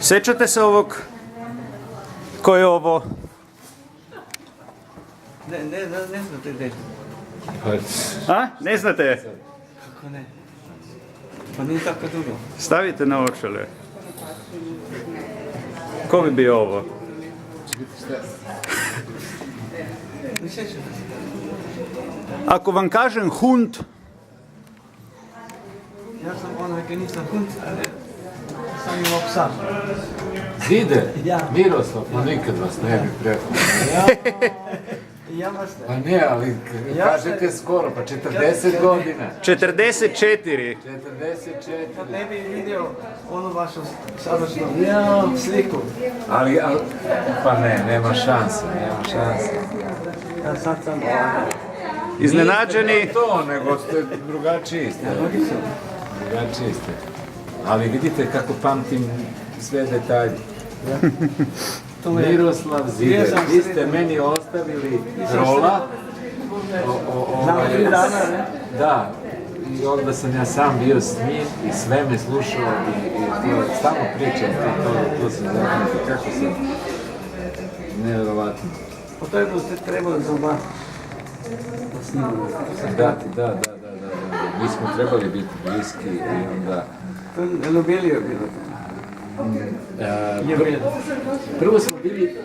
Sjećate se ovog? Ko je ovo? Ne znate gdje. A? Ne znate? Kako ne? Pa nije tako dugo. Stavite na očele. Ko bi bio ovo? Ne sjećate se. Ako vam kažem hund, Ja sam onaj koji nisam hund, ali sam imao psa. Zide? Ja. Miroslav, pa nikad vas ne bi prepao. Ja vas ne. Pa ne, ali kažete skoro, pa 40 godina. 44. 44. Kad ne bi vidio onu vašu sadašnju sliku. Ali, pa ne, nema šanse, nema šanse. Ja sad sam Iznenađeni. Niste to, nego ste drugačiji ste. logično. Drugačiji ste. Ali vidite kako pamtim sve detalje. To je Miroslav Zider, vi ste meni ostavili rola. Znam 3 dana, ne? Da, i onda sam ja sam bio s njim i sve me slušao i to stalno pričam, to se zapamti, kako sam, nevjerovatno. Po to je ste trebali za oba. Da snimamo. Da. Mi smo trebali biti bliski i onda... To je Ljubilio bilo. Prvo smo bili